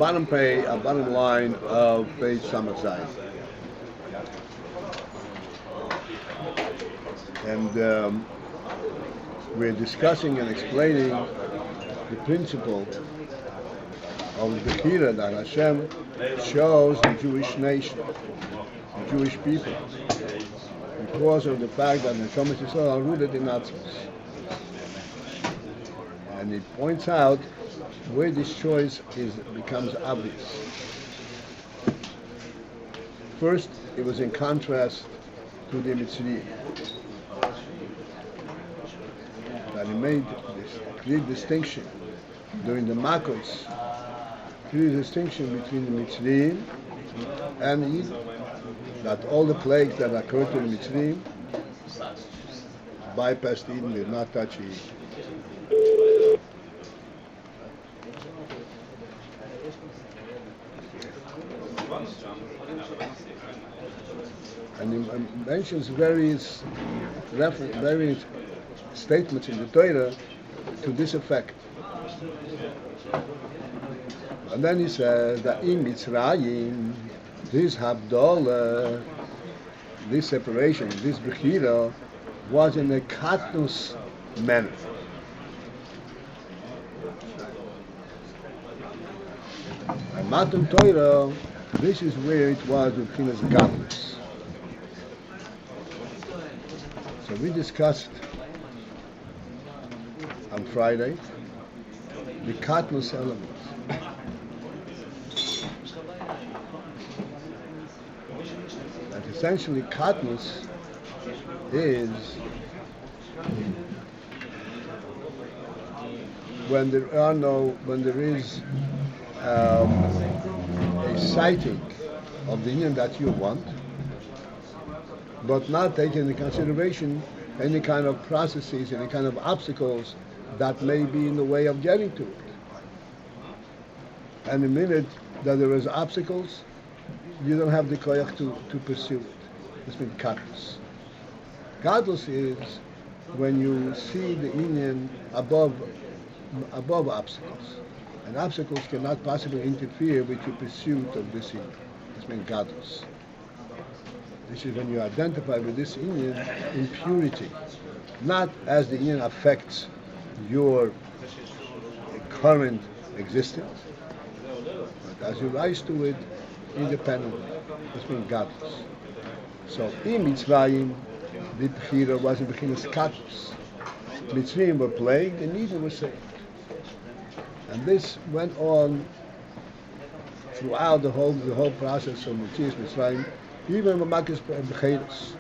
bottom line of page Samazai. And we're discussing and explaining the principle of the Bechira that Hashem shows the Jewish nation, the Jewish people, because of the fact that the Neshamas Yisrael are rooted in Atzmos. And it points out where this choice becomes obvious. First, it was in contrast to the Mitzrayim. That he made this clear distinction during the Makos, clear distinction between the Mitzrayim and Eden. That all the plagues that occurred to the Mitzrayim bypassed Eden, did not touch Eden. And he mentions various statements in the Torah to this effect. And then he says that in Mitzrayim, this Havdalah, this separation, this Bechira, was in a katnus manner. And Matan Torah, this is where it was with gadlus. So we discussed on Friday the katnus elements. And essentially katnus is when there is a sighting of the union that you want, but not taking into consideration any kind of processes, any kind of obstacles that may be in the way of getting to it. And the minute that there is obstacles, you don't have the koyach to pursue it. This means katnus. Gadlus is when you see the union above obstacles. And obstacles cannot possibly interfere with your pursuit of this union. This means gadlus. This is when you identify with this union in purity, not as the union affects your current existence, but as you rise to it independently. This means gadlus. So in Mitzrayim, the Bechira was in Bechinas katnus. Mitzrayim were plagued and Eden was saved. And this went on throughout the whole process of Mitzrayim, even Mamakis Bechiras.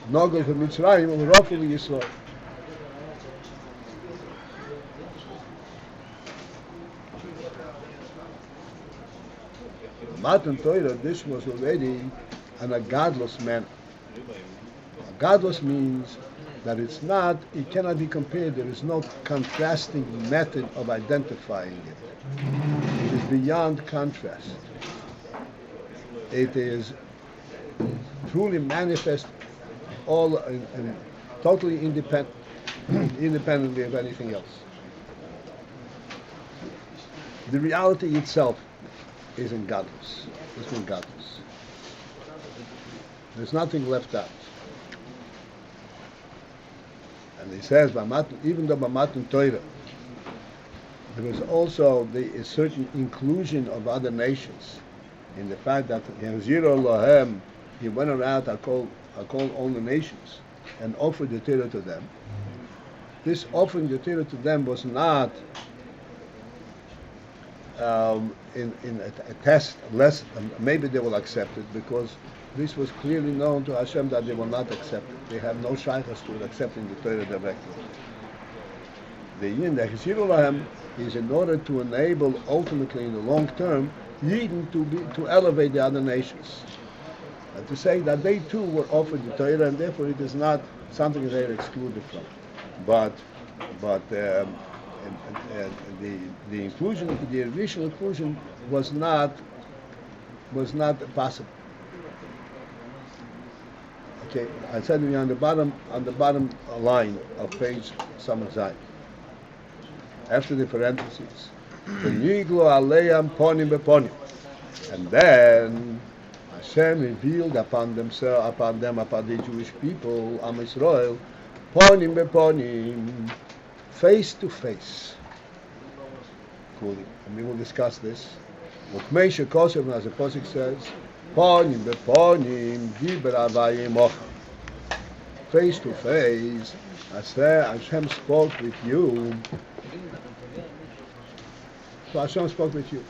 Nogel for Mitzrayim and Raful Yisrael. Matan Torah, this was already in a gadlus manner. Gadlus means that it cannot be compared, there is no contrasting method of identifying it. It is beyond contrast. It is truly manifest all and totally independently of anything else. The reality itself is in gadlus. It's in gadlus. There's nothing left out. And he says, even though by Matan Torah, there was also a certain inclusion of other nations in the fact that Zero Lohem, he went around, I called all the nations, and offered the Torah to them. This offering the Torah to them was not in a test, maybe they will accept it, because this was clearly known to Hashem that they will not accept it. They have no shaychus to accepting the Torah directly. The Yin, the Chesiru Lahem, is in order to enable ultimately in the long term Yidden to elevate the other nations. And to say that they too were offered the Torah and therefore it is not something they are excluded from. But the inclusion, the initial inclusion was not possible. Okay, I said on the bottom line of page Samazai. after the parentheses. V'niglo aleim ponim beponim. And then Hashem revealed upon them, upon the Jewish people, Am Yisrael, ponim beponim, face to face. Cool. And we will discuss this. Ukmei shekosev, as the Pasuk says, ponim beponim, diber avayim mocha. Face to face, as Hashem spoke with you. So Hashem spoke with you.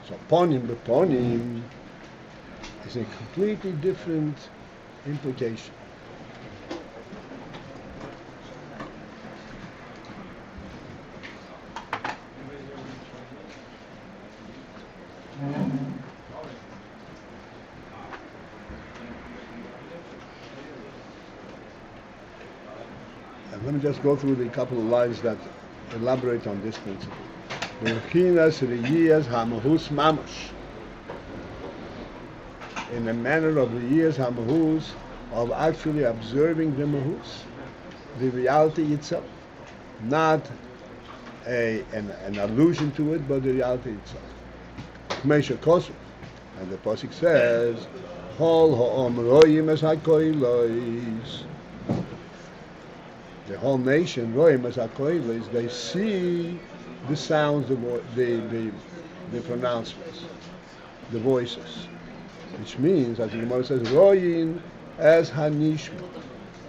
So ponim beponim is a completely different implication. And let me just go through the couple of lines that elaborate on this principle. In the manner of the years hamahus, of actually observing the mahus, the reality itself, not an allusion to it, but the reality itself. K'mei shekosev, and the pasuk says, "Kol ha'om royim es hakoilos." The whole nation, royim es hakoilos, they see the sounds, the pronouncements, the voices, which means, as the Gemara says, royin as hanishma.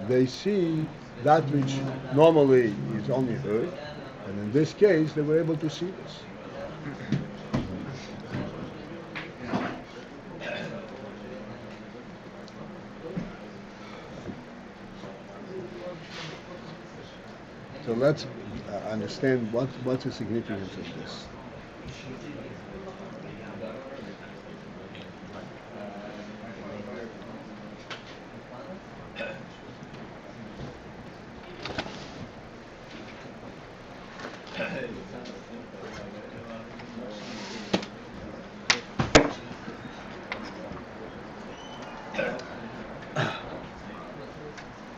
They see that which normally is only heard, and in this case, they were able to see this. So let's understand what's the significance of this.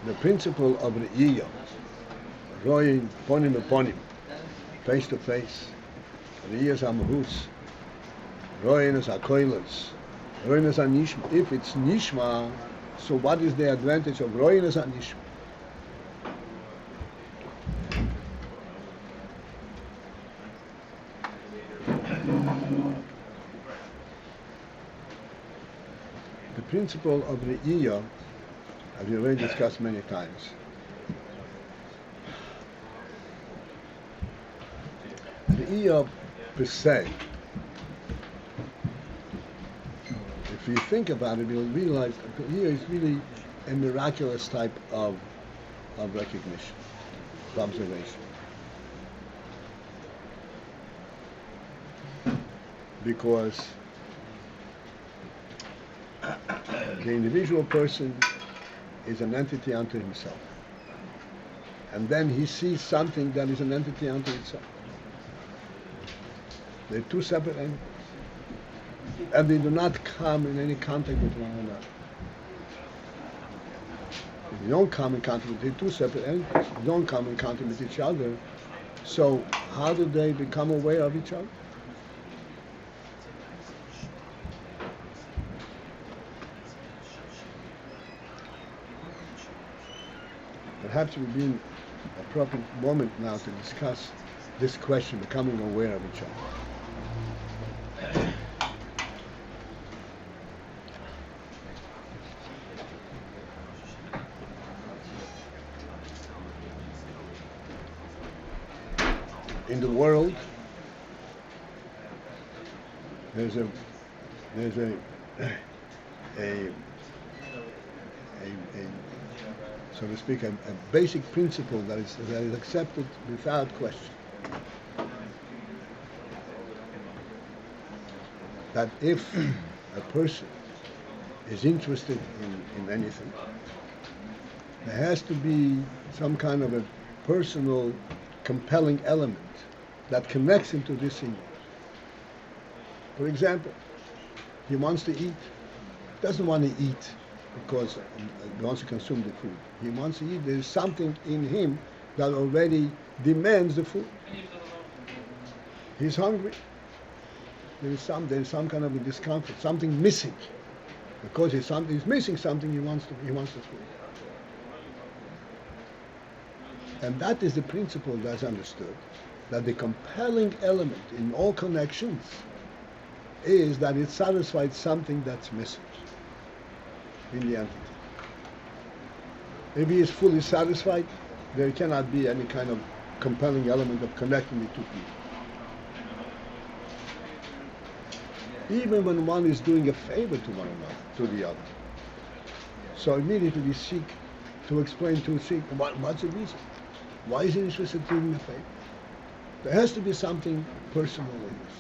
The principle of the Re'iyah, roying ponim eponim, face to face, Re'iyah hamahus, roying as hakoilos, roying as nishma. If it's nishma, so what is the advantage of roying as nishma? The principle of Re'iyah, as we already discussed many times, Re'iyah per se, if you think about it, you'll realize Re'iyah is really a miraculous type of recognition, of observation. Because the individual person is an entity unto himself. And then he sees something that is an entity unto itself. They're two separate entities. And they do not come in any contact with one another. If they don't come in contact with the two separate entities, they don't come in contact with each other, so how do they become aware of each other? Perhaps it would be an appropriate moment now to discuss this question, becoming aware of each other. In the world, there's a so to speak, a basic principle that is accepted without question. That if a person is interested in anything, there has to be some kind of a personal, compelling element that connects him to this thing. For example, he wants to eat, doesn't want to eat because he wants to consume the food. He wants to eat. There's something in him that already demands the food. He's hungry. There's some kind of a discomfort, something missing. Because he's missing something, he wants the food. And that is the principle that's understood, that the compelling element in all connections is that it satisfies something that's missing in the entity. If he is fully satisfied, there cannot be any kind of compelling element of connecting the two people. Even when one is doing a favor to one another, to the other. So immediately we seek to explain, what's the reason? Why is he interested in doing the favor? There has to be something personal in this.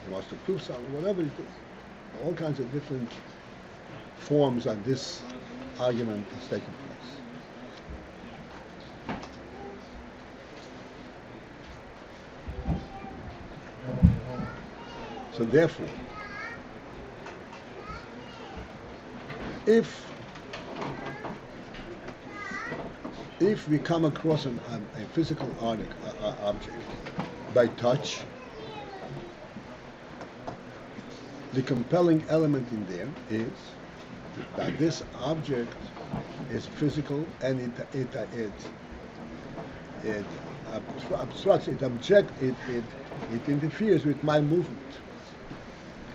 He wants to prove something, whatever it is. All kinds of different forms that this argument is taking place. So therefore, if we come across a physical object by touch, the compelling element in there is that this object is physical and it obstructs, it interferes with my movement.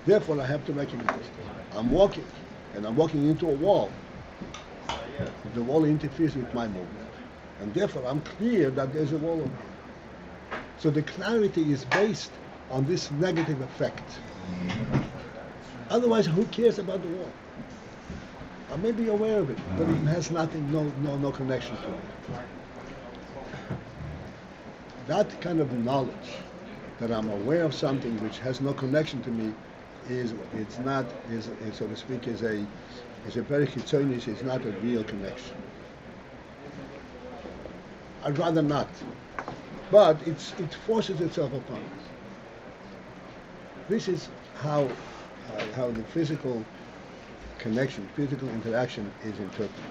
Therefore, I have to recognize it. I'm walking, and I'm walking into a wall. The wall interferes with my movement, and therefore I'm clear that there's a wall over here. So the clarity is based on this negative effect. Otherwise, who cares about the wall? I may be aware of it, but it has nothing, no connection to it. That kind of knowledge, that I'm aware of something which has no connection to me, is so to speak, is a very chitzonius, it's not a real connection. I'd rather not, but it forces itself upon us. This is how the physical connection, physical interaction is interpreted.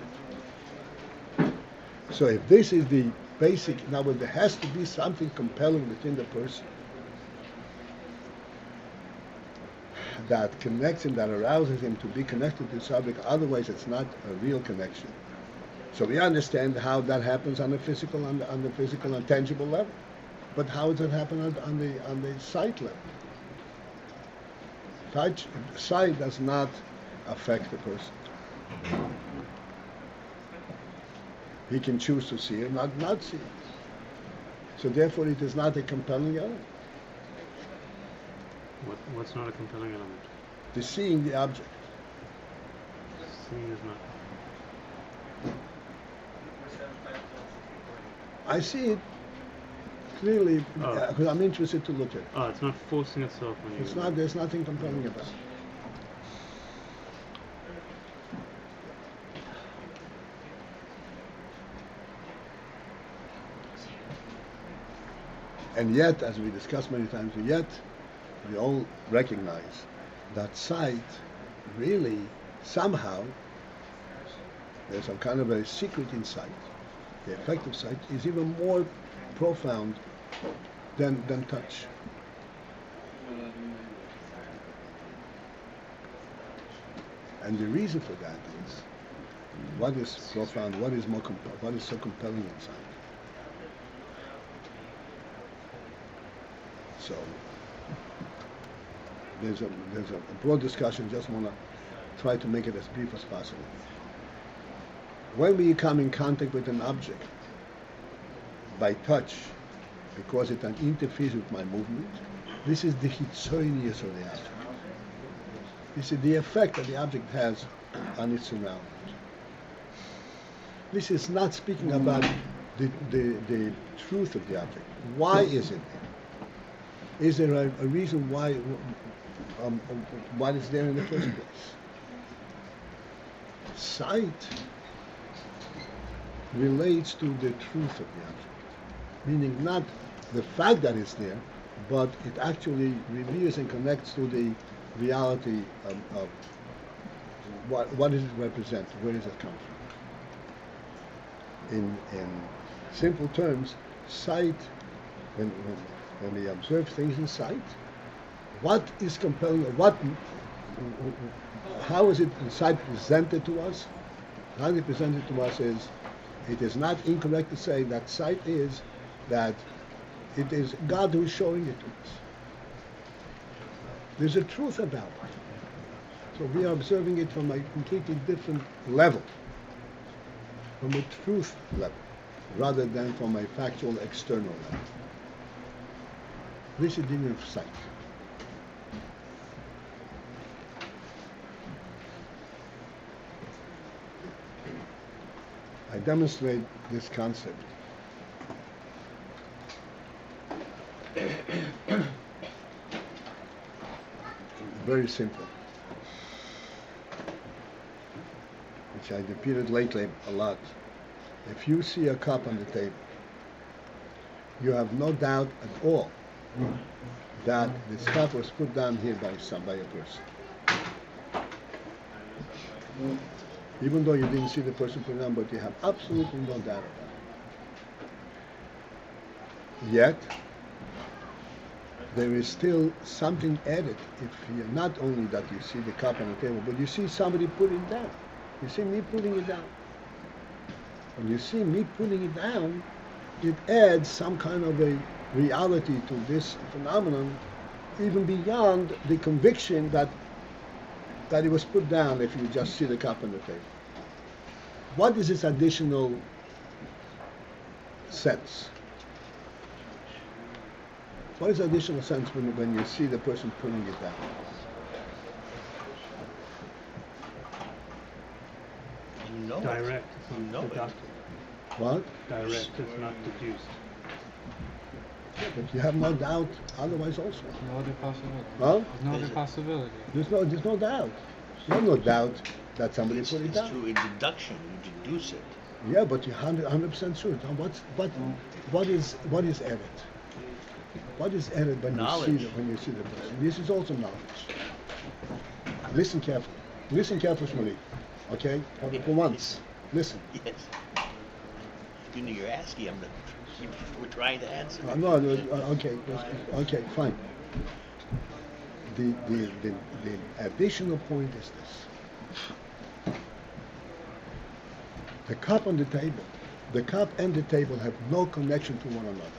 So if this is the basic, now there has to be something compelling within the person that connects him, that arouses him to be connected to the subject. Otherwise, it's not a real connection. So we understand how that happens on the physical, on the physical and tangible level. But how does it happen on the sight level? Sight does not affect the person. He can choose to see it, not see it. So therefore, it is not a compelling element. What's not a compelling element? The seeing the object. Seeing is not. I see it clearly because I'm interested to look at it. Oh, it's not forcing itself on you. It's not. There's nothing compelling about it. And yet, as we discussed many times, we all recognize that sight really, somehow, there's some kind of a secret in sight. The effect of sight is even more profound than touch. And the reason for that is, what is profound, what is so compelling in sight? So there's a broad discussion. Just want to try to make it as brief as possible. When we come in contact with an object by touch, because it interferes with my movement, this is the hitzonius of the object. This is the effect that the object has on its surroundings. This is not speaking about the truth of the object. Why is it there? Is there a reason why it's there in the first place? Sight relates to the truth of the object, meaning not the fact that it's there, but it actually reveals and connects to the reality of what does it represent? Where does it come from? In simple terms, sight, when we observe things in sight, what is compelling, or how is it in sight presented to us? How it is presented to us is, it is not incorrect to say that sight is that it is God who is showing it to us. There's a truth about it. So we are observing it from a completely different level, from a truth level, rather than from a factual external level. This is the meaning of sight. I demonstrate this concept very simple, which I repeated lately a lot. If you see a cup on the table, you have no doubt at all that this cup was put down here by a person. Even though you didn't see the person put it down, but you have absolutely no doubt about it. Yet, there is still something added if you not only that you see the cup on the table, but you see somebody put it down. You see me putting it down. When you see me putting it down, it adds some kind of a reality to this phenomenon, even beyond the conviction that it was put down if you just see the cup on the table. What is this additional sense? What is the additional sense when you see the person putting it down? You know Direct. it. It's not You know it. deductive. What? Direct. It's not deduced. Yeah, but you have no doubt otherwise also. No other possibility. Huh? There's no other possibility. There's no doubt. You have no doubt that somebody It's put it down. through a deduction. You deduce it. Yeah, but you're 100% sure. Now what is added? What is added when Knowledge. you see the person? This is also knowledge. Listen carefully. Listen carefully, Shmuley. Okay? For once. Listen. Yes. You know you're asking. We're trying to answer. No, okay, fine. The additional point is this. The cup on the table, the cup and the table have no connection to one another.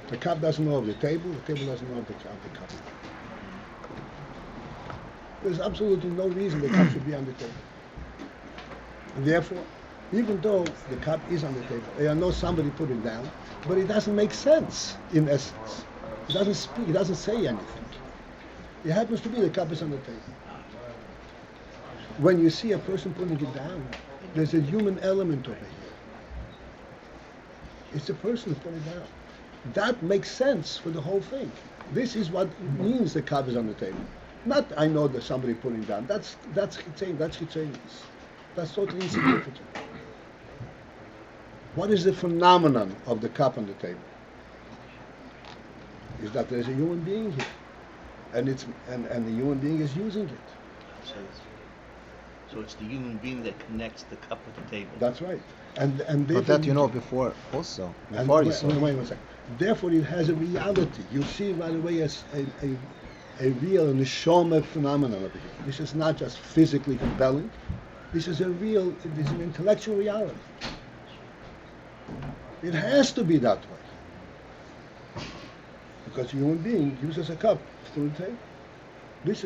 The cup doesn't know of the table doesn't know of the cup. There's absolutely no reason the cup should be on the table. And therefore, even though the cup is on the table, I know somebody put it down, but it doesn't make sense in essence. It doesn't speak, it doesn't say anything. It happens to be the cup is on the table. When you see a person putting it down, there's a human element over here. It's the person putting it down. That makes sense for the whole thing. This is what means the cup is on the table. Not I know that somebody put it down. That's chitzenius. That's totally insignificant. What is the phenomenon of the cup on the table? Is that there's a human being here, and the human being is using it. So it's the human being that connects the cup with the table. That's right. And But that you know before also. Before you saw. Wait one second. Therefore, it has a reality. You see right away as a real and a neshama phenomenon over here. This is not just physically compelling. This is an intellectual reality. It has to be that way. Because a human being uses a cup through the table. This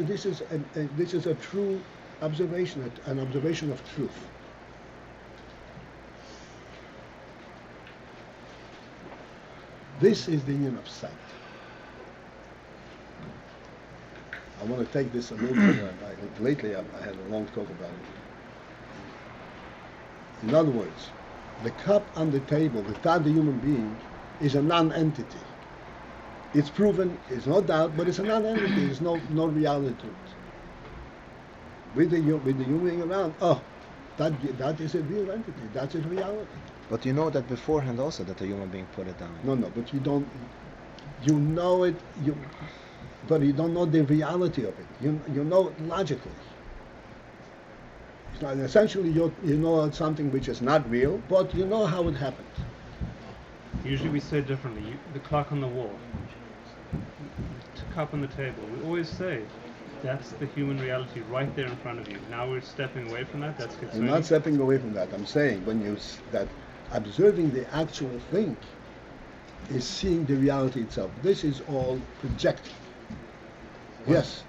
is a true observation, an observation of truth. This is the union of sight. I want to take this a little bit. Lately, I had a long talk about it. In other words, the cup on the table, without the human being, is a non-entity. It's proven, it's no doubt, but it's a non-entity. There's no reality to it. With the human being around, that is a real entity. That's a reality. But you know that beforehand also that a human being put it down. No, but you don't. You know it. But you don't know the reality of it. You know it logically. It's not, essentially, you know something which is not real, but you know how it happened. Usually we say differently. The clock on the wall, the cup on the table. We always say that's the human reality right there in front of you. Now we're stepping away from that. That's I'm concerning. not stepping away from that. I'm saying that observing the actual thing is seeing the reality itself. This is all projecting. Yes.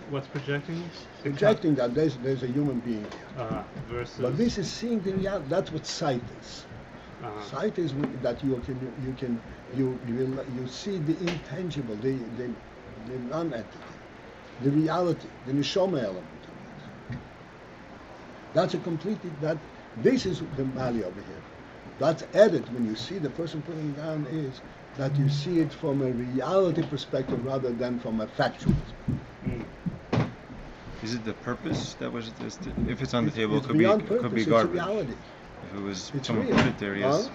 What's projecting? Projecting that there's a human being here. Versus. But this is seeing the reality. That's what sight is. Sight is that you see the intangible, the non-entity, the reality, the neshama element of it. That's a completely this is the value over here. That's added when you see the person putting it down is that you see it from a reality perspective rather than from a factual perspective. Is it the purpose that was if it's on the table? It's It beyond could purpose, be it's garbage. reality. If it was It's someone real. put it there, yes. Huh?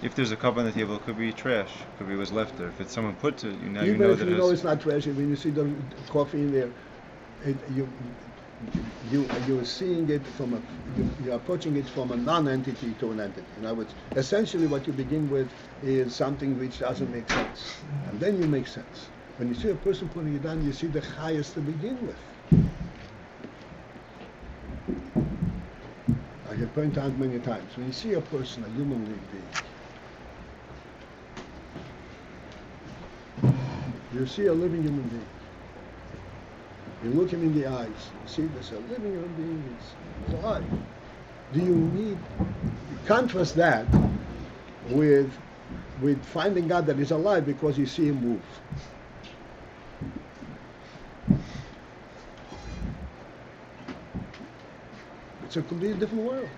If there's a cup on the table, it could be trash. Could be what's left there. If it's someone put it, now you Even know if that you it know has. it's not trash, when you see the coffee in there, you're seeing it you're approaching it from a non-entity to an entity. In other words, essentially what you begin with is something which doesn't make sense, and then you make sense. When you see a person putting it down, you see the highest to begin with. I have pointed out many times, when you see a person, a human being, you see a living human being. You look him in the eyes, you see there's a living human being, is alive. Do you need, contrast that with finding out that he's alive because you see him move. It's a completely different world.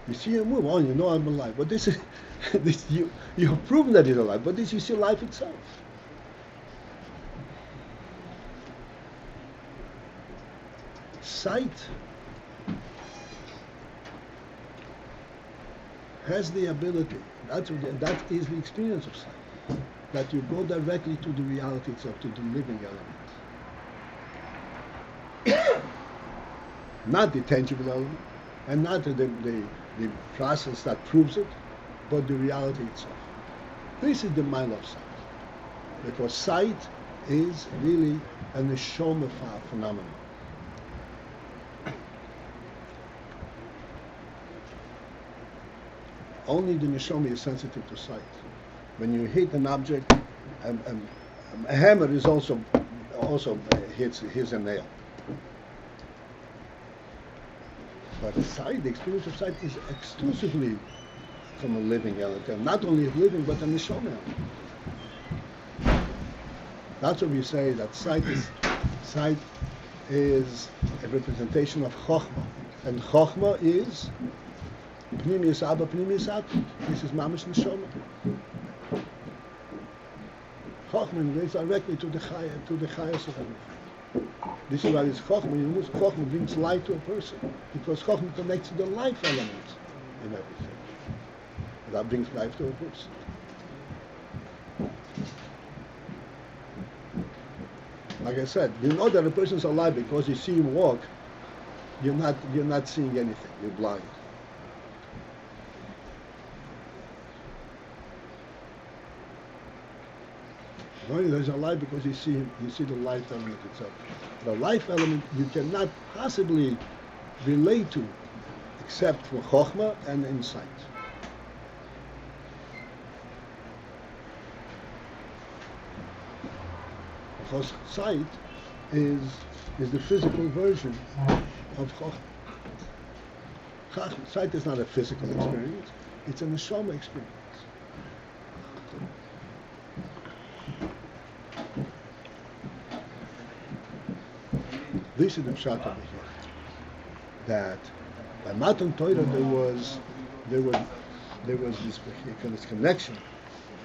You see him move, oh, you know I'm alive. But this is, you have proven that he's alive, but this you see life itself. Sight has the ability, that is the experience of sight, that you go directly to the reality itself, to the living element. Not the tangible element, and not the process that proves it, but the reality itself. This is the mile of sight. Because sight is really a neshama phenomenon. Only the neshama is sensitive to sight. When you hit an object, a hammer is also hits a nail. But sight, the experience of sight, is exclusively from a living element, and not only a living, but a neshama element. That's what we say that sight is a representation of chokhmah, and chokhmah is Pnimius Abba, Pnimius Atu. This is Mamash Neshama. Chokhmah relates directly to the Chayas of everything. This is why it's Chokhmah. Chokhmah brings light to a person, because Chokhmah connects to the life element in everything. That brings life to a person. Like I said, you know that a person's alive because you see him walk. You're not seeing anything. You're blind. Knowing there's a life because you see him, you see the life element itself. The life element you cannot possibly relate to except for chokhmah and insight. Because sight is the physical version of chokhmah. Sight is not a physical experience; it's a neshama experience. This is the pshat over here. That by Matan Torah there was this connection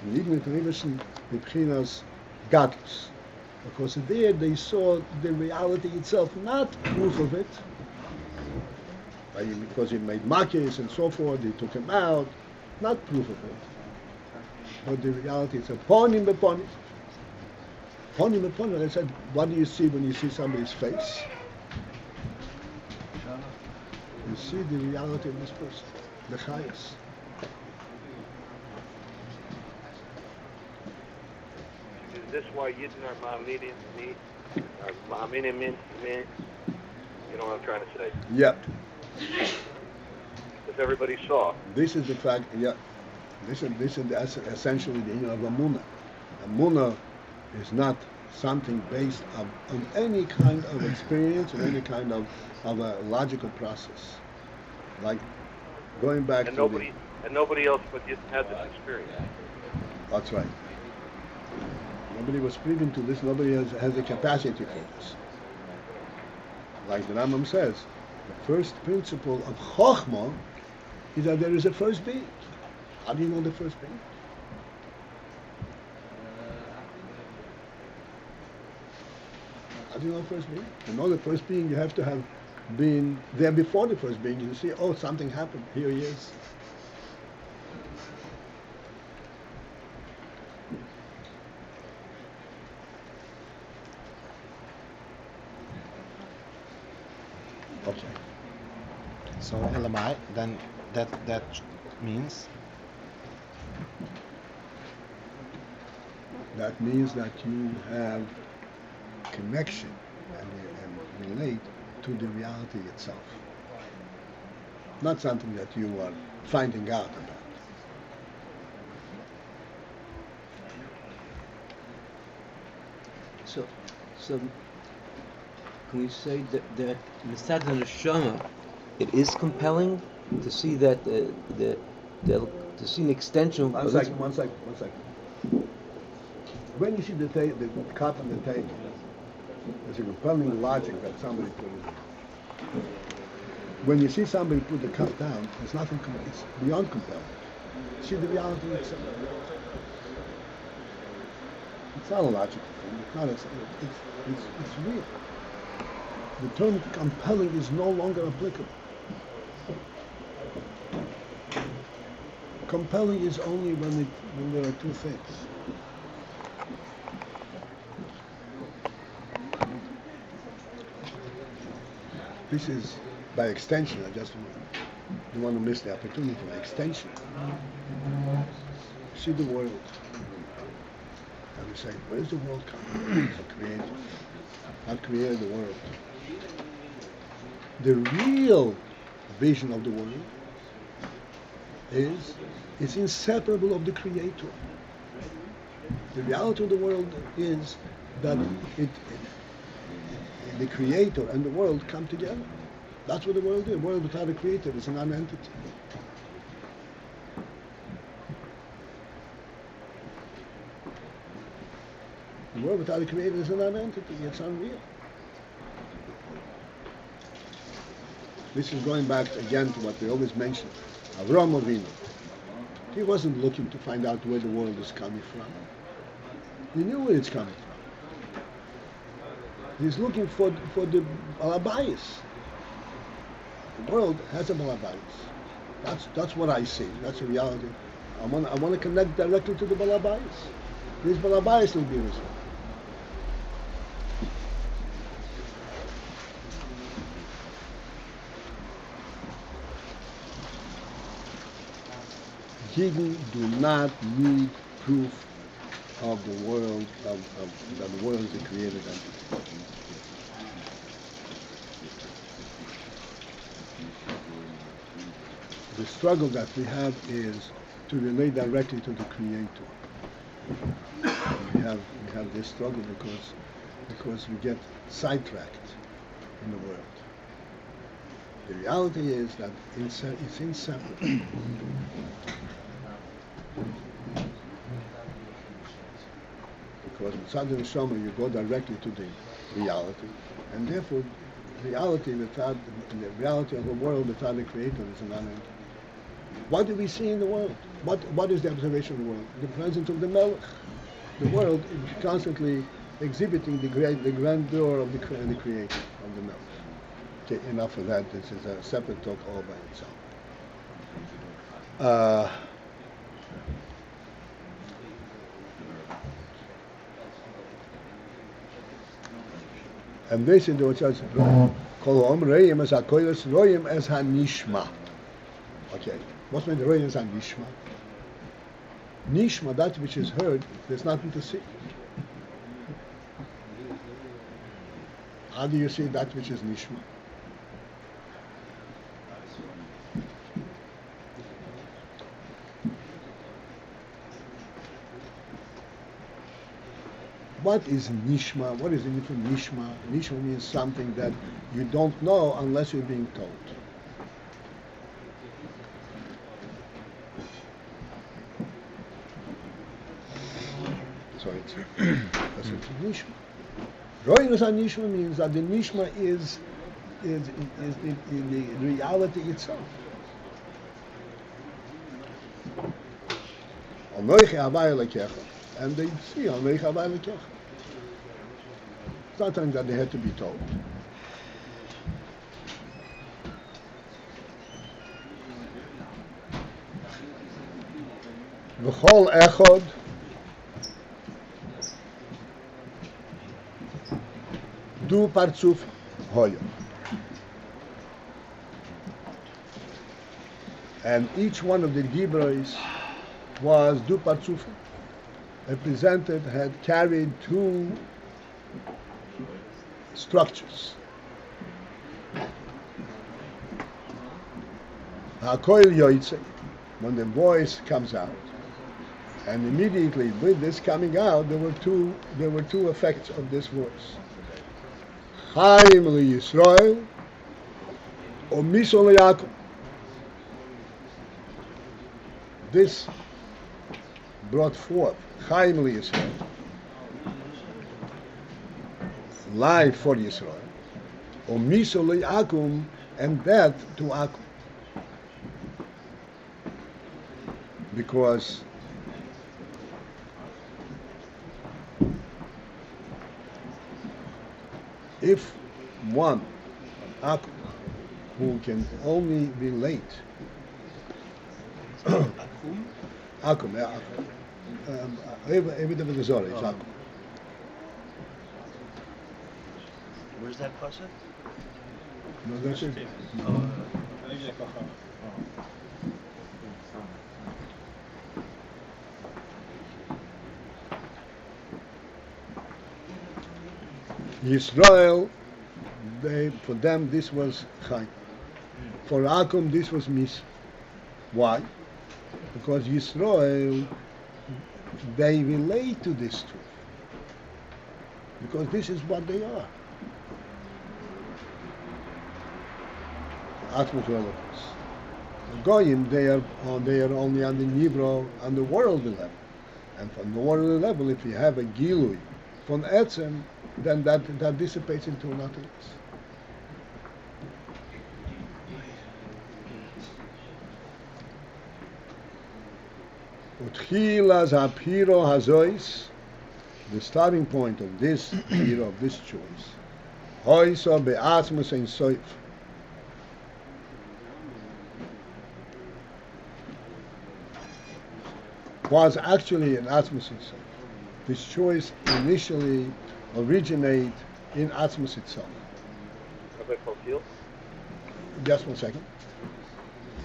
in Yigmit Rivashin B'Pchinas Gadlus. Because there they saw the reality itself, not proof of it. Because he made makis and so forth, they took him out, not proof of it. But the reality itself. Ponim b'ponim. Ponim b'ponim. I said, what do you see when you see somebody's face? You see the reality of this person, the chayas. Is this why Yidden are ma'aminim me? Are ma'aminim me? You know what I'm trying to say? Yeah. Because everybody saw. This is the fact. Yeah. This is essentially the meaning of Amunah. Amunah is not something based on any kind of experience or any kind of a logical process. Like going back And to nobody else but Yidden had this experience. That's right. Nobody was privy to this. Nobody has the capacity for this. Like the Rambam says, the first principle of Chochmah is that there is a first being. How do you know the first being? How do you know the first being? To know the first being, you have to have been there before the first being. You see, oh, something happened. Here he is. Okay. So Elamai, then that means That means that you have connection and relate to the reality itself. Not something that you are finding out about. So can we say that Mitzad Neshama, it is compelling to see that to see an extension of One second. When you see the cup on the table, there's a compelling logic that somebody put it. When you see somebody put the cup down, there's nothing. It's beyond compelling. See the reality itself. It's not a logical thing. It's not. It's real. The term compelling is no longer applicable. Compelling is only when there are two things. This is by extension. I just don't want to miss the opportunity. By extension, see the world, and we say, where does the world come from? It's a creator. God created the world. The real vision of the world is it's inseparable of the creator. The reality of the world is that the creator and the world come together. That's what the world is. The world without a creator is an non-entity. The world without a creator is a non-entity. It's unreal. This is going back again to what we always mention. Avraham Avinu. He wasn't looking to find out where the world is coming from. He knew where it's coming from. He's looking for the balabais. The world has a balabais. That's what I see. That's the reality. I want to connect directly to the balabais. These balabais will be resolved. Yidden do not need proof of the world, that the world is a created entity. The struggle that we have is to relate directly to the Creator. We have this struggle because we get sidetracked in the world. The reality is that it's inseparable. Because with Sadhu Neshama you go directly to the reality, and therefore the reality of a world without a creator is a non-entity. What do we see in the world? What is the observation of the world? The presence of the Melech. The world is constantly exhibiting the grandeur of the creator, of the Melech. Okay, enough of that. This is a separate talk all by itself. And basically what says, Kolom reim as hakoyles roim as hanishma. Okay, what means roim as hanishma? Nishma, that which is heard, there's nothing to see. How do you see that which is nishma? What is nishma? What is the meaning of nishma? Nishma means something that you don't know unless you're being told. So it's that's what nishma. Roinus nishma means that the nishma is the reality itself. And they see it's not something that they had to be told. V'chol echod du partzuf hoyo. And each one of the Gibros was du partzuf, represented, had carried two structures. Hakoil yoitze, when the voice comes out, and immediately with this coming out, there were two effects of this voice. Chaim li Yisrael, or Misol li Yaakov. This brought forth Chaim li Yisrael, life for Yisrael, or Misol li Yaakov, and death to Akum. Because if one Akum who can only relate Akum, yeah, every is Akum. Where's that pasuk? No, that's it. Yisrael, for them this was Chaim. For Akum this was Mis. Why? Because Yisrael, they relate to this truth. Because this is what they are. Atmos relevance. The Goyim, they are only on the Nivro, on the worldly level. And from the worldly level, if you have a Gilui from Etzem, then that dissipates into nothingness. Utchila zapiro hazois, the starting point of this hero, of this choice, hoiso be'atzmus ein soif, was actually an atmos itself. This choice initially originate in Atmos itself. Rabbi Paltiel? Just 1 second.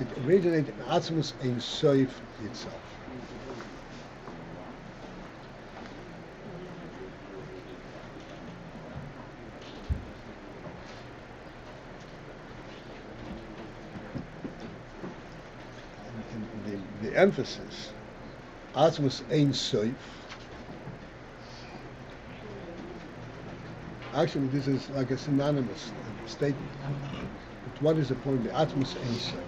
It originated in Atmos Ein Soif itself. The emphasis, Atmos Ein Soif. Actually, this is like a synonymous statement. But what is the point? The Atmos Ein Sof.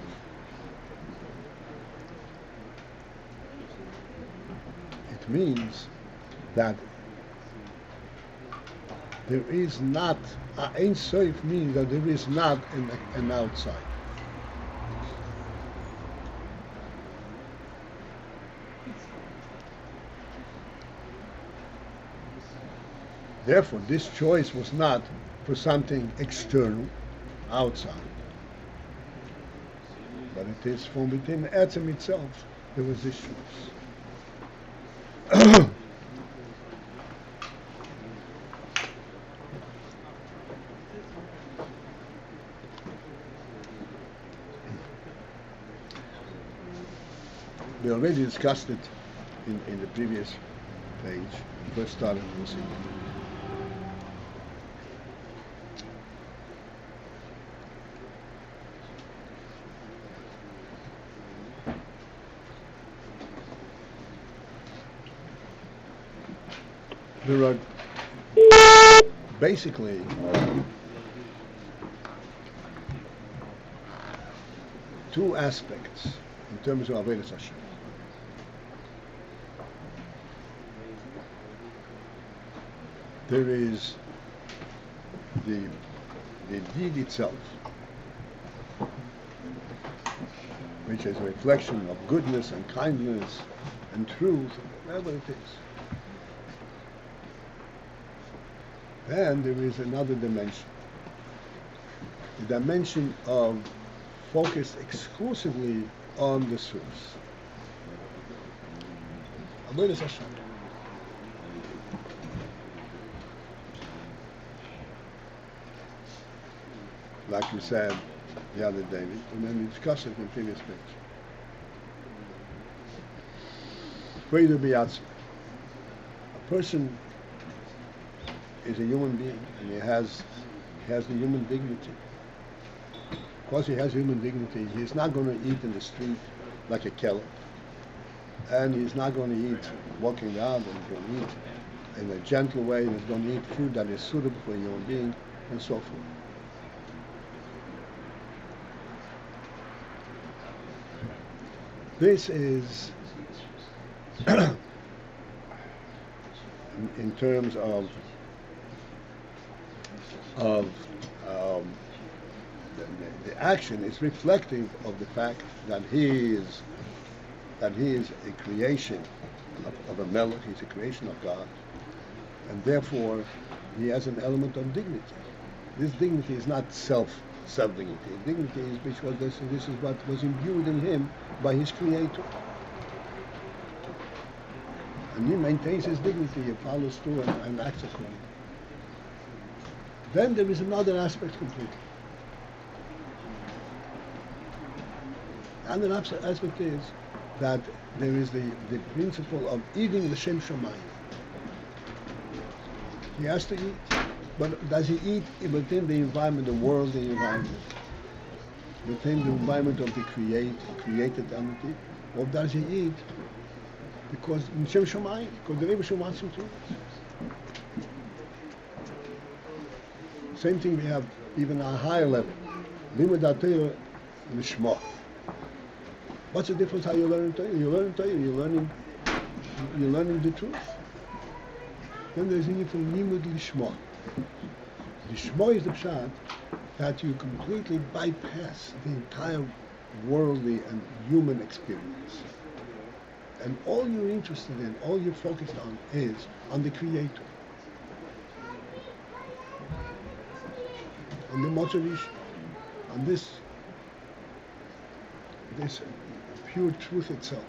It means that there is not, Ein Sof means that there is not an outside. Therefore, this choice was not for something external, outside, but it is from within Etzem itself. There was this choice. We already discussed it in the previous page. First started with this. There are basically two aspects in terms of Avodas Hashem. There is the deed itself, which is a reflection of goodness and kindness and truth, whatever it is. Then there is another dimension, the dimension of focused exclusively on the source. Avodas Hashem. Like we said the other day, and then we discussed it in the previous page. Fredo b'yatzma. A person is a human being, and he has the human dignity. Because he has human dignity, he's not going to eat in the street like a kelp, and he's not going to eat walking around, and he's going to eat in a gentle way, and he's going to eat food that is suitable for a human being, and so forth. This is, in terms of the action, is reflective of the fact that he is a creation of a melech. He's a creation of God, and he has an element of dignity. This dignity is not self-dignity. Dignity is because this is what was imbued in him by his Creator. And he maintains his dignity, he follows through and acts accordingly. Then there is another aspect completely. Another aspect is that there is the principle of eating l'shem shamayim. He has to eat, but does he eat within the environment, the worldly environment, within the environment of the created entity, or does he eat because l'shem shamayim, because the Rebbe wants him to eat? Same thing we have even on a higher level. Limud HaTorah l'shma. What's the difference how you learn Torah? You learn Torah, you're learning the truth. Then there's a need for limud l'shma. L'shma is the pshat that you completely bypass the entire worldly and human experience. And all you're interested in, all you're focused on is on the Creator. On the Motzerish, on this pure truth itself.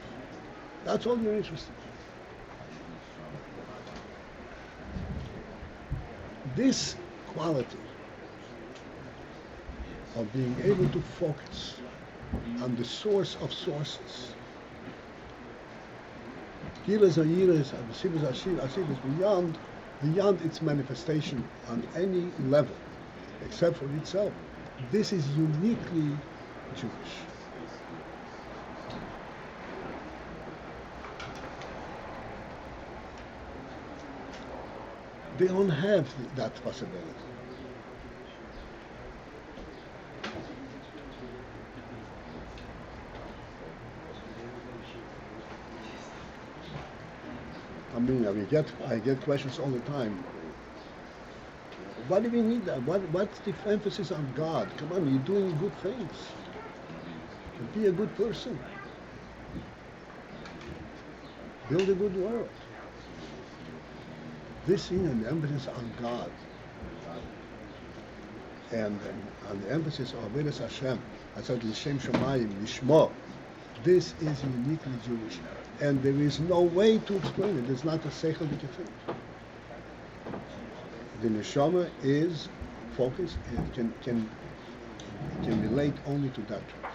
That's all you're interested in. This quality of being able to focus on the source of sources, Gilas Ayiras and Sivas Ashir beyond its manifestation on any level, except for itself. This is uniquely Jewish. They don't have that possibility. I get questions all the time. Why do we need that? What's the emphasis on God? Come on, you're doing good things. Be a good person. Build a good world. This thing and the emphasis on God and on the emphasis of Avodas Hashem, I said l'shem shamayim, lishmo, this is uniquely Jewish. And there is no way to explain it. It's not a seichel that you think. The neshama is focused and can relate only to that truth.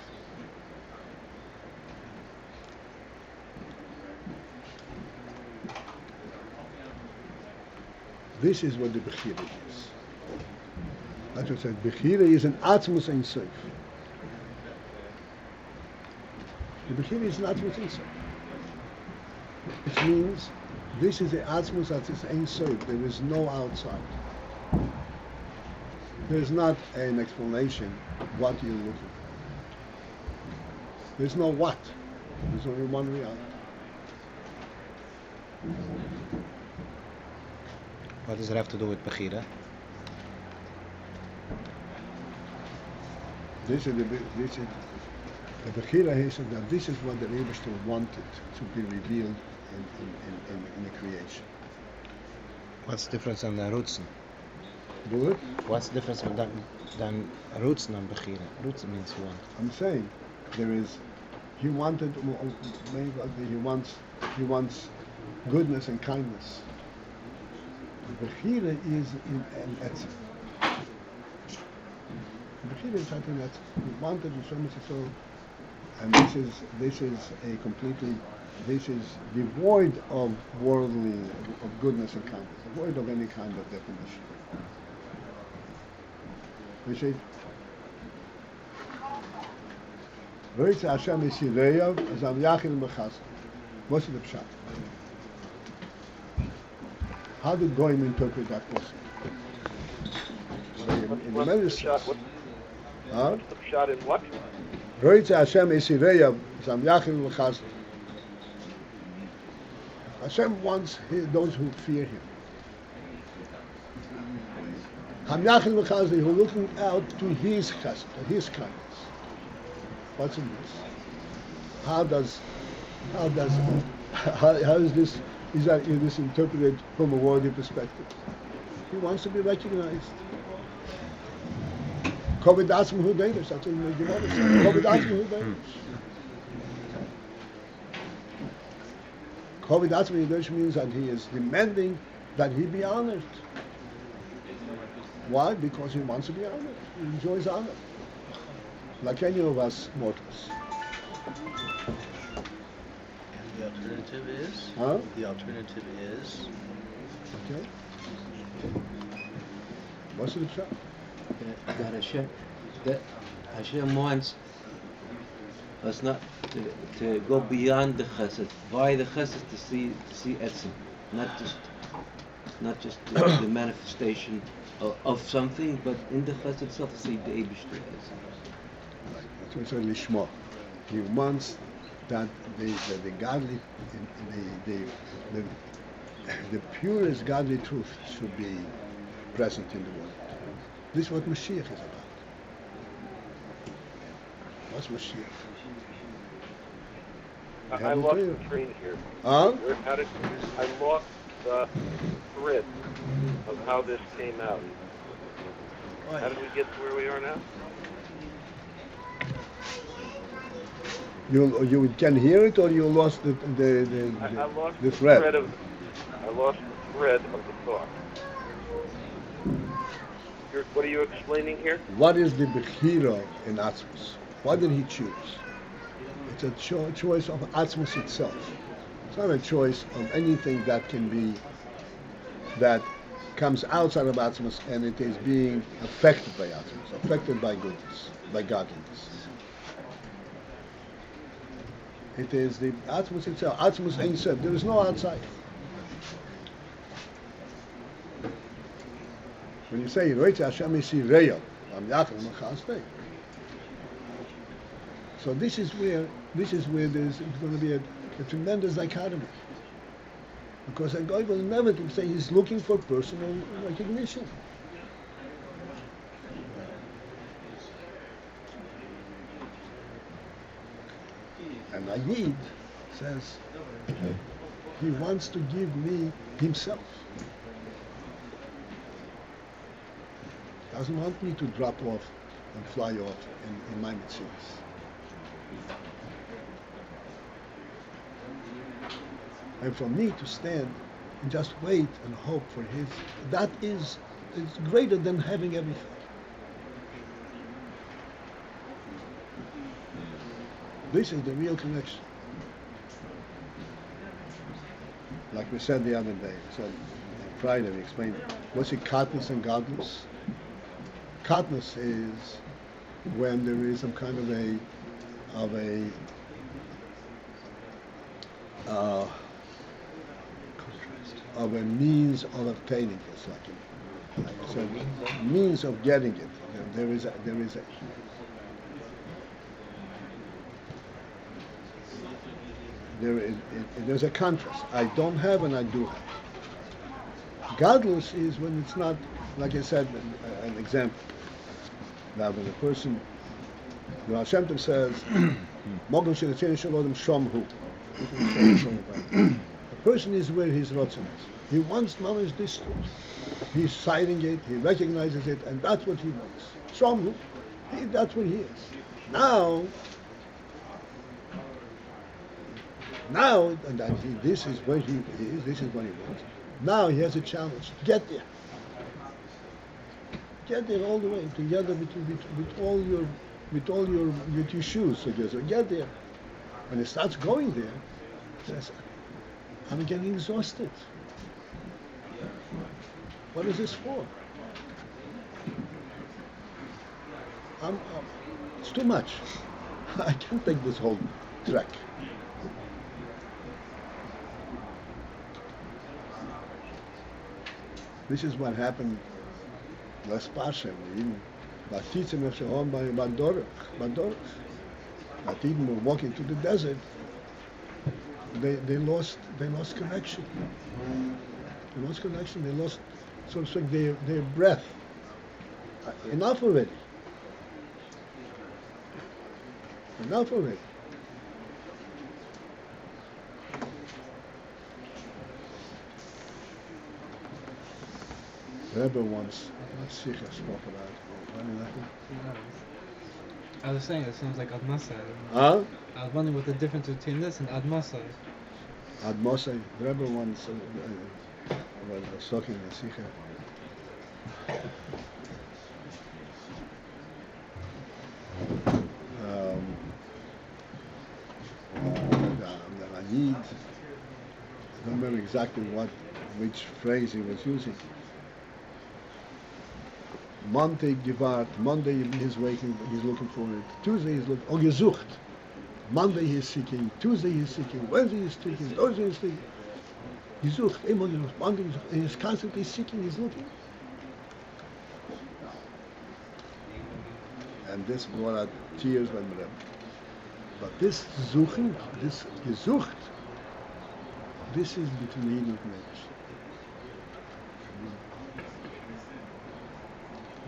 This is what the Bechira is. That's what I said. Bechira is an Atmos Ein Sof. The Bechira is an Atmos Ein Sof. Which means this is the Atmos that is Ein Sof. There is no outside. There is not an explanation what you're looking for. There's no what. There's only one reality. What does it have to do with Bechira? This is the Bechira is that this is what the Rebbe wanted to be revealed in the creation. What's the difference in the Rutzen? Do it? What's the difference than Rutzen and Bechira? Rutzen means you want. I'm saying there is. He wanted. He wants goodness and kindness. The Bechira is in Etzem. The Bechira is something that he wanted in so much so, and this is a completely. This is devoid of worldly, of goodness and kindness, devoid of any kind of definition. We say, what's the pshat? How did Goyim interpret that question? In the medicine, What's the pshat in what? Hashem wants those who fear Him. Hamyachim v'chazli, who are looking out to His chesed, to His kindness. What's in this? How is this? Is this interpreted from a worldly perspective? He wants to be recognized. Kovid atzmi hu deinos. That's what the Gemara says. Kovid atzmi hu deinos. Kovid atzmi hu deinos means that he is demanding that he be honored. Why? Because he wants to be honored. He enjoys honor. Like any of us mortals. And the alternative is? Huh? The alternative is? Okay. What's the pshat? That Hashem wants us not to go beyond the chesed, by the chesed to see etzem, not just the manifestation of something, but in the chesed itself to see the Eibishter as. That's what it's lishma. He wants that the godly, the purest godly truth should be present in the world. This is what Mashiach is about. What's Mashiach? I lost the train here. Huh? I lost the thread of how this came out. How did we get to where we are now? You can hear it, or you lost I lost the thread. I lost the thread of the thought. What are you explaining here? What is the Bechira in Atzmos? What did he choose? It's a choice of Atzmos itself. It's not a choice of anything that that comes outside of Atzmos and it is being affected by Atzmos, affected by goodness, by godliness. It is the Atzmos itself. Atzmos Ein Sof. There is no outside. When you say Roitze Hashem Yisireyah, Am Yachim Machasnei. So this is where there's going to be a tremendous dichotomy, because a guy will never say he's looking for personal recognition. And Ayin says he wants to give me himself. Doesn't want me to drop off and fly off in my mitzvahs. And for me to stand and just wait and hope for his, that is greater than having everything. This is the real connection. Like we said the other day, we said Friday we explained what's it katnus and gadlus. Katnus is when there is some kind of a means of obtaining it, like I said, means of getting it. There's a contrast. I don't have and I do have. Gadlus is when it's not, like I said, an example. Now when a person, when Hashem Tov says, "Mogel shelitzei shalom shomhu," a person is where his rotzen is. He wants knowledge this truth. He's citing it, he recognizes it, and that's what he wants. Shomhu, that's where he is. Now, and this is where he is. This is what he wants. Now he has a challenge. Get there. Get there all the way together with your shoes. So just get there. When he starts going there, he says, "I'm getting exhausted. What is this for? It's too much. I can't take this whole trek." This is what happened last Pasha. Batitzim Efshahon by Bandorach. That even were walking through the desert, they lost connection. They lost connection. They lost, so to speak, their breath. Enough already. Enough already. Rebbe once, Sikha spoke about. I was saying, it sounds like Admasa. Huh? I was wondering what the difference between this and Admasa. Admasa, Rebbe once, when I was talking in Sikha, the Ayid, I don't remember exactly which phrase he was using. Monday gewart, Monday he's waiting, he's looking for it. Tuesday he's looking, gesucht. Monday he's seeking, Tuesday he's seeking, Wednesday he's seeking, Thursday he's seeking. Gesucht, immer gesucht, Monday gesucht. And he's constantly seeking, he's looking. And this brought out tears when we read. But this suchen, this gesucht, this is between Yid and Mensch.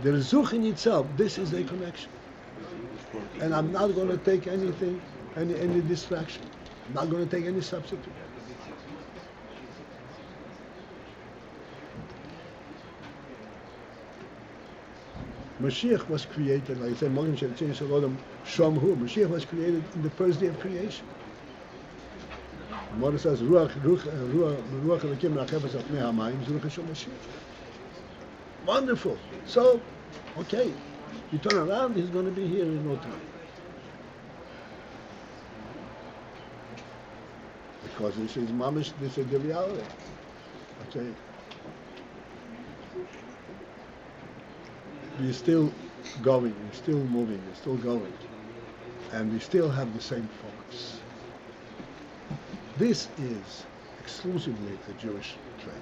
The Zuch in itself, this is a connection. And I'm not going to take anything, any distraction. I'm not going to take any substitute. Mashiach was created, like I said, Mashiach was created in the first day of creation. Mordechai says, Ruach Elokim Rachefes al Pnei Hamayim, Ruach Hashem Mashiach. Wonderful. So, okay, you turn around, he's going to be here in no time. Because this is mamish, this is the reality. Okay. We're still going, we're still moving, we're still going. And we still have the same focus. This is exclusively a Jewish trait.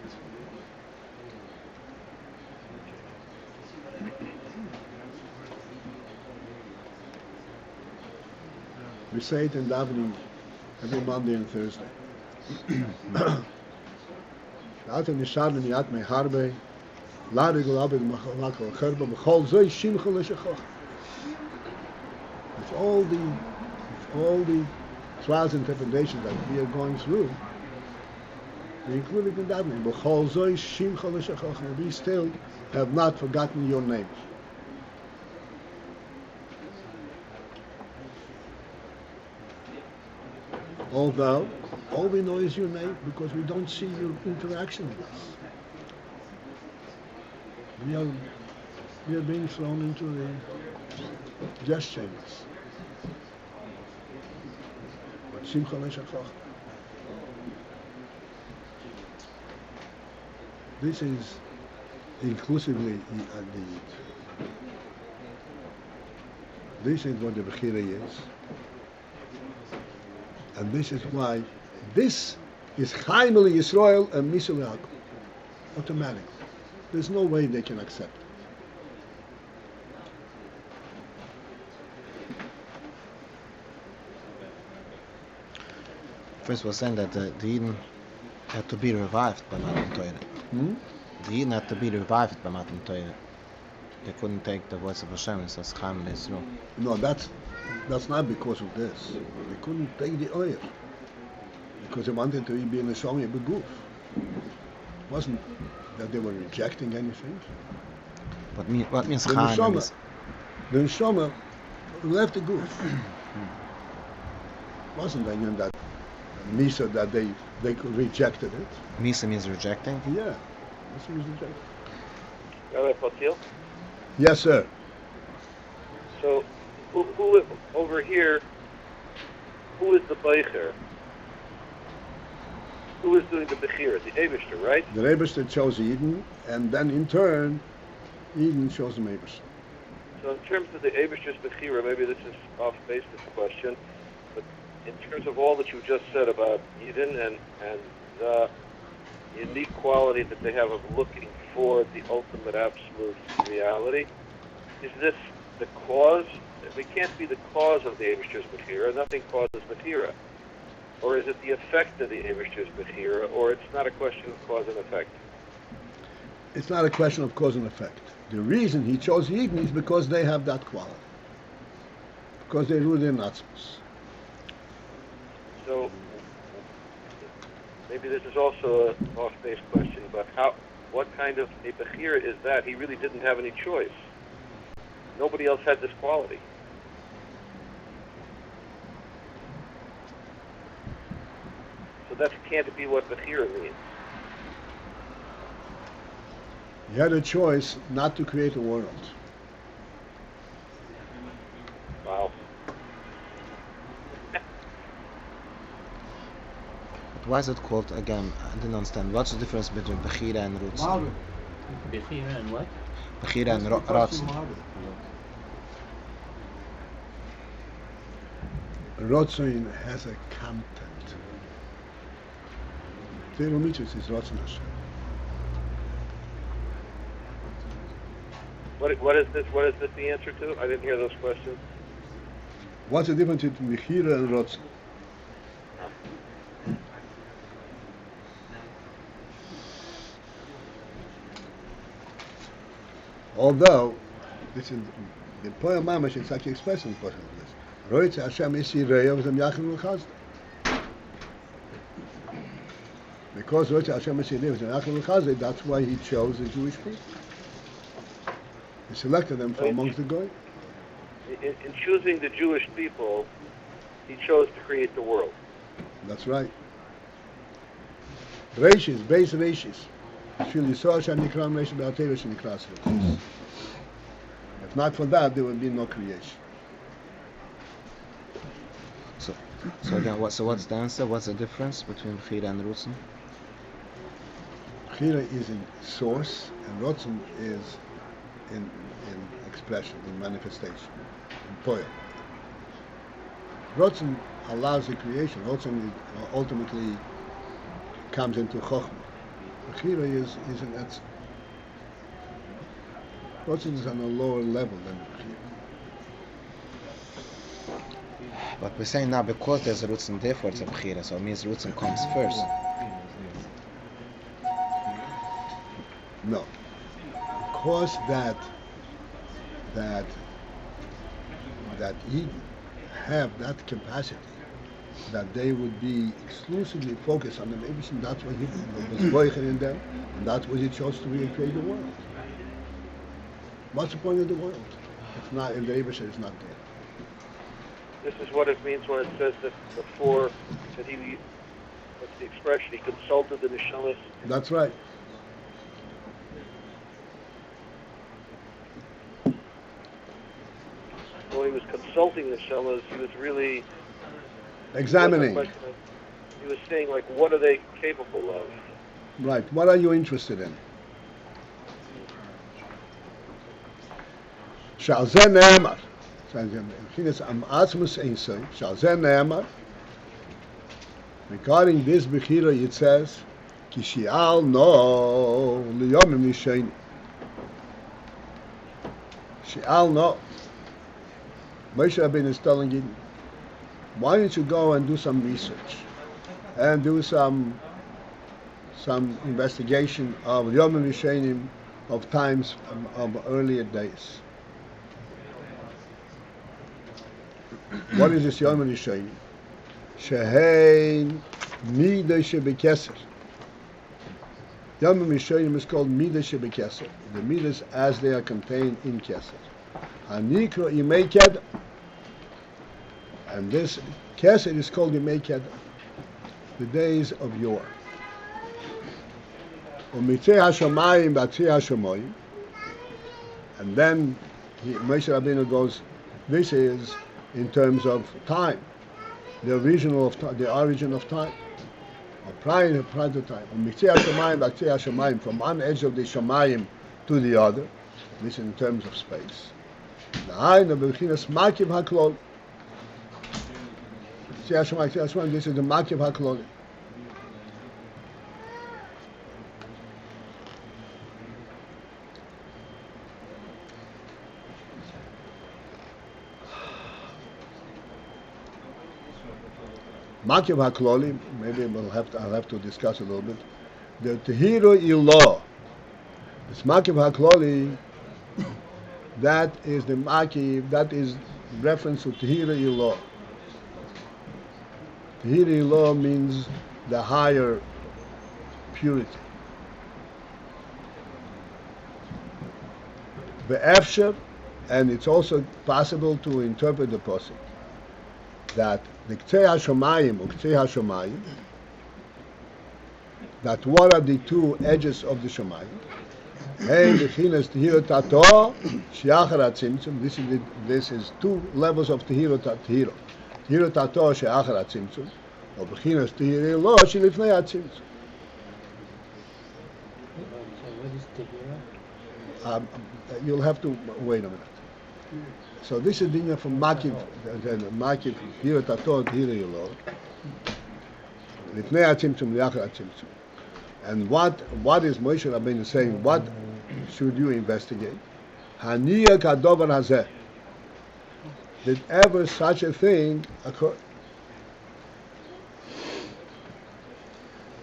We say it in davening every Monday and Thursday. With all the trials and interpretations that we are going through, we include it in davening. We still have not forgotten your name. Although, all we know is your name because we don't see your interaction with us. We are being thrown into the gas chambers. But Simcha Leshachach. This is inclusively the Yid. This is what the Bechira is. And this is why this is Chaimel Yisrael and Misul Yaakov. Automatically. There's no way they can accept it. First was saying that the Yidden had to be revived by Matan Torah. The Yidden had to be revived by Matan Torah. They couldn't take the voice of Hashem as Chaim Yisrael. No, that's not because of this. They couldn't take the oil because they wanted to be in the Shomya Beguf. It wasn't that they were rejecting anything. What means The Chaim? Neshama, the Neshama left the Guf. Wasn't that Misa that they rejected it? Misa means rejecting. Yeah, this was rejected. Rabbi Paltiel? Yes, sir. So, who over here, who is the Beicher? Who is doing the Bechira? The Eibishter, right? The Eibishter chose Eden, and then in turn, Eden chose the Eibishter. So in terms of the Eibishter's Bechira, maybe this is off base, this question, but in terms of all that you just said about Eden and the unique quality that they have of looking for the ultimate absolute reality, is this the cause? It can't be the cause of the Eibishter's Bechira. Nothing causes Bechira. Or is it the effect of the Eibishter's Bechira, or it's not a question of cause and effect? It's not a question of cause and effect. The reason he chose Eden is because they have that quality. Because they rule in Atzmus. So, maybe this is also an off-base question, but what kind of a Bechira is that? He really didn't have any choice. Nobody else had this quality. So that can't be what Bechira means. He had a choice not to create a world. Wow. Why is it called, again, I didn't understand, what's the difference between Bechira and Rutzen? Bechira and what? Bechira and Ratzen. Rotzoin has a content. Theromitis is Rotzen Hashem. What is this? What is this the answer to? I didn't hear those questions. What's the difference between Bechira and Rotzen? Although, this is the poem Mamash is actually expressing the question of this. Roitze Hashem isi reyo v'zem yachim l'chazda. Because Roitze Hashem isi reyo v'zem yachim l'chazda, that's why he chose the Jewish people. He selected them from amongst the Goy. In choosing the Jewish people, he chose to create the world. That's right. Reishis, Beis Reishis. If not for that, there would be no creation. So again, what's the answer? What's the difference between Bechira and Rutzen? Bechira is in source, and Rotzen is in expression, in manifestation, in poem. Rotzen allows the creation. Rotzen ultimately comes into Chochmah. Bechira is an etz. Rotzen is on a lower level than Bechira. But we're saying now because there's a Rutzen, therefore it's a Bechira, so it means Rutzen comes first. No. Because that Eden have that capacity, that they would be exclusively focused on the Eibishter, and that's why he was boicher in them, and that's why he chose to recreate the world. What's the point of the world? If the Eibishter is not there. This is what it means when it says that before that he, what's the expression? He consulted the Neshamas. That's right. When he was consulting the Neshamas, he was really Examining. He was saying, like, what are they capable of? Right. What are you interested in? שעל זה נאמר, מבחינת עצמוס אין סוף, שעל זה נאמר, regarding this Bechira it says, כי שיעל נו ליומim ישנים. שיעל נו. Moshe Rabbeinu is telling him, why don't you go and do some research and do some investigation of Yomim Yishenim of times of earlier days. What is this Yomim Yishenim? Shehein Midei Shebekeser. Yomim Yishenim is called Midei Shebekeser. The Midas as they are contained in Keser. Hanikro Yimei Kedem. And this Keser is called Yimei Kedem, the days of yore. Umitzei Hashamayim Batzei Hashamayim. And then Moshe Rabbeinu goes, this is in terms of time, the origin of time, or prior to time. Umitzei Hashamayim Batzei Hashamayim, from one edge of the Shamayim to the other. This is in terms of space. Na'ayin b'chinas makiv haklol. This is the makiv haklol. Makiv hakloli, maybe I'll have to discuss a little bit. The tehiro ilah. This makiv hakloli, that is the makiv, that is reference to tehiro ilah. Tehiro ilah means the higher purity. Be'efsher, and it's also possible to interpret the pasuk that the K'tzei HaShamayim or K'tzei HaShamayim, that what are the two edges of the Shamayim? Hey, b'chinas tehiro tato, she'achar hatzimtzum. This is two levels of tehiro tahiro. Tehiro tato she'achar hatzimtzum, or b'chinas tehiro lo she'lifnei hatzimtzum. You'll have to wait a minute. So this is the from Makiv, Hiro Tato, Hiro Yolo. Lifnei Hatzimtzum, Liachar Hatzimtzum. And what is Moshe Rabbeinu saying? What should you investigate? Haniya Kadover Hazeh. Did ever such a thing occur?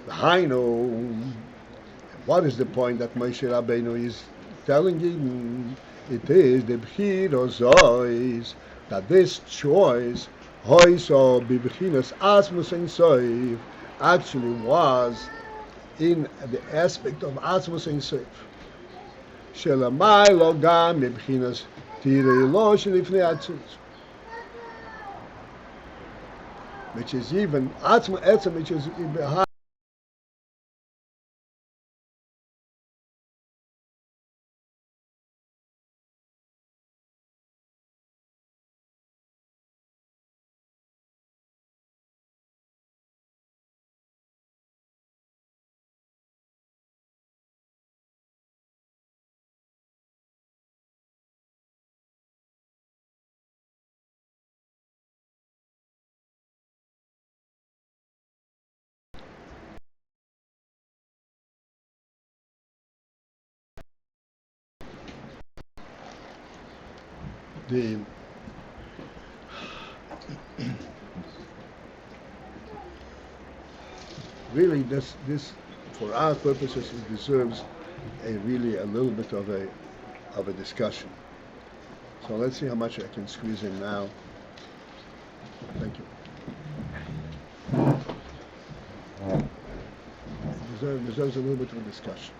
Hainu. What is the point that Moshe Rabbeinu is telling you? It is the Bechira Zois, that this choice, Hoiso Bibechinas Asmus and Soif, actually was in the aspect of Asmus and Soif. Shelamai Logam Bibechinas Tire Lo Shelifnei Atzimtzum, which is even Atzma Etzem, which is behind. Really, this for our purposes, it deserves a little bit of a discussion. So let's see how much I can squeeze in now. Thank you. Deserves a little bit of a discussion.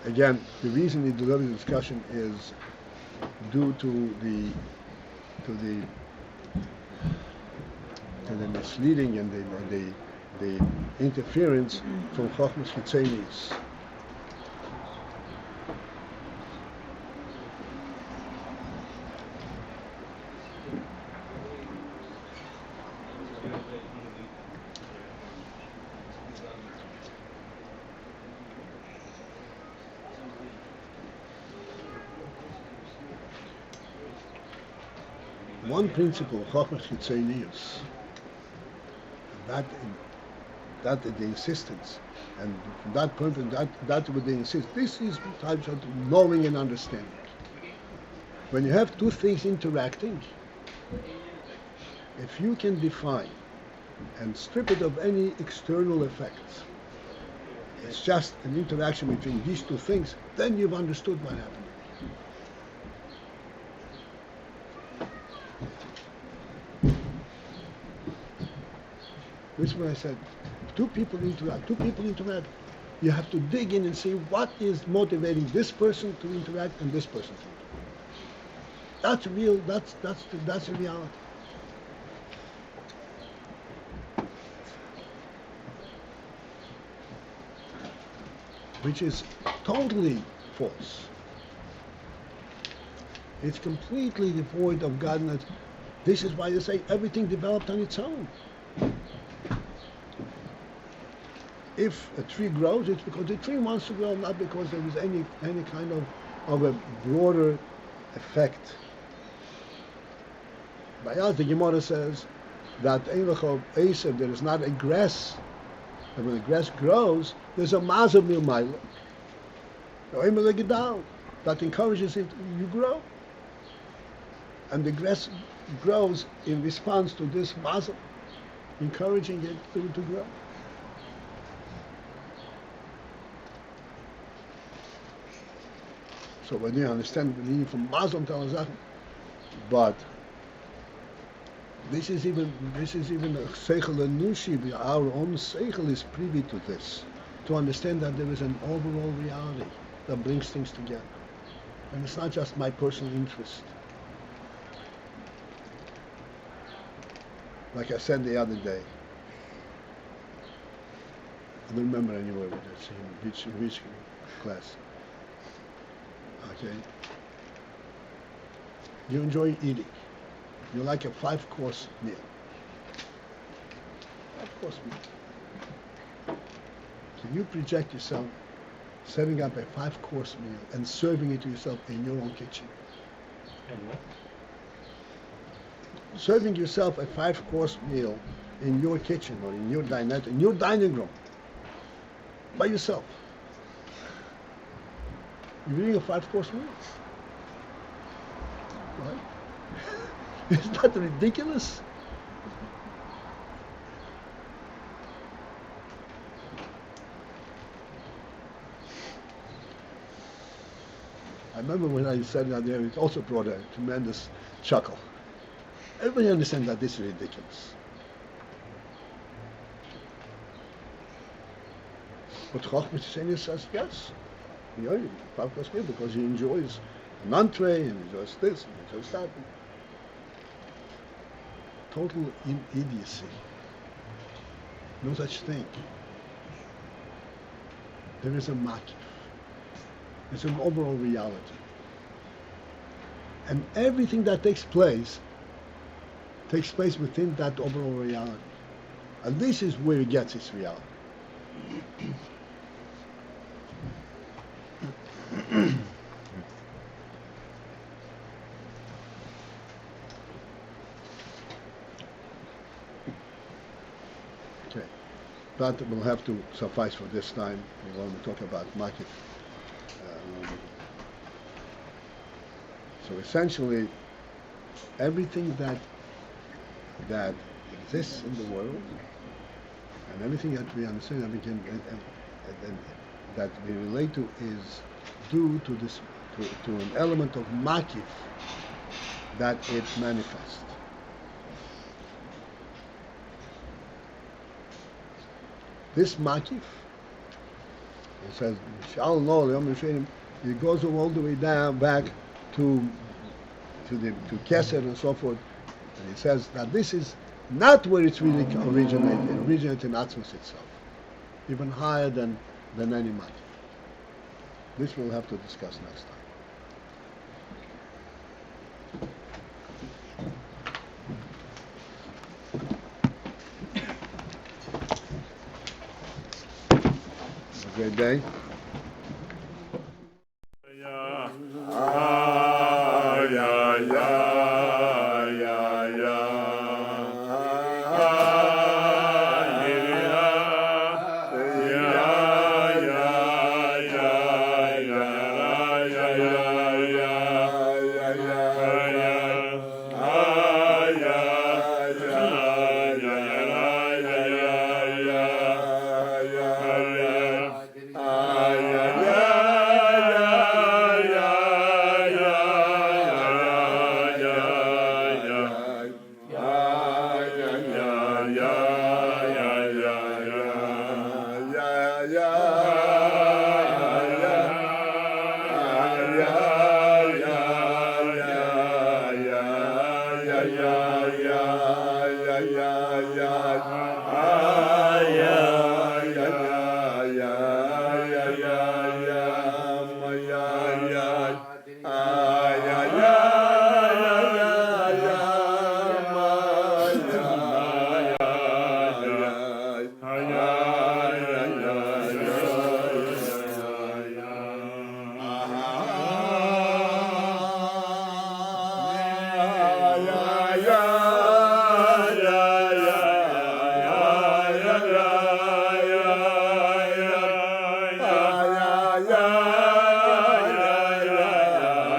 Again, the reason it deserves a discussion is due to the misleading and the interference from Chochmas Chitzenis. one principle, Chochmah Chitzonius, that the insistence, and from that point, that would they insist. This is types of knowing and understanding. When you have two things interacting, if you can define and strip it of any external effects, it's just an interaction between these two things, then you've understood what happened. Which is what I said. Two people interact. You have to dig in and see what is motivating this person to interact and this person to interact. That's real. That's the reality. Which is totally false. It's completely devoid of godliness. This is why they say everything developed on its own. If a tree grows, it's because the tree wants to grow, not because there is any kind of a broader effect. By us, the Gemara says that there is not a grass, and when the grass grows, there's a mazel milmayla. That encourages it, you grow. And the grass grows in response to this mazel, encouraging it to grow. So when you understand the meaning from mazel to but this is even a seichel enushi. Our own seichel is privy to this, to understand that there is an overall reality that brings things together, and it's not just my personal interest. Like I said the other day, I don't remember anywhere with this, in which class. Okay. You enjoy eating. You like a 5-course meal. 5-course meal. So you project yourself setting up a 5-course meal and serving it to yourself in your own kitchen. And what? Serving yourself a 5-course meal in your kitchen or in your dining room by yourself. You're eating a 5-course meal. Right? Isn't that ridiculous? I remember when I said that there, it also brought a tremendous chuckle. Everybody understands that this is ridiculous. But Chassidus says yes. You know, 5-course meal because he enjoys an entree and enjoys this and enjoys that. Total idiocy. No such thing. There is a makif. It's an overall reality. And everything that takes place within that overall reality. And this is where it gets its reality. Okay, that will have to suffice for this time. We're going to talk about makif. So essentially, everything that exists in the world, and everything that we understand, that we relate to, is due to this, to an element of makif that it manifests. This makif, it says, it goes all the way down back to Keser and so forth, and it says that this is not where it's really originated. It originates in Atzmus itself, even higher than any makif. This we'll have to discuss next time. Have a great day.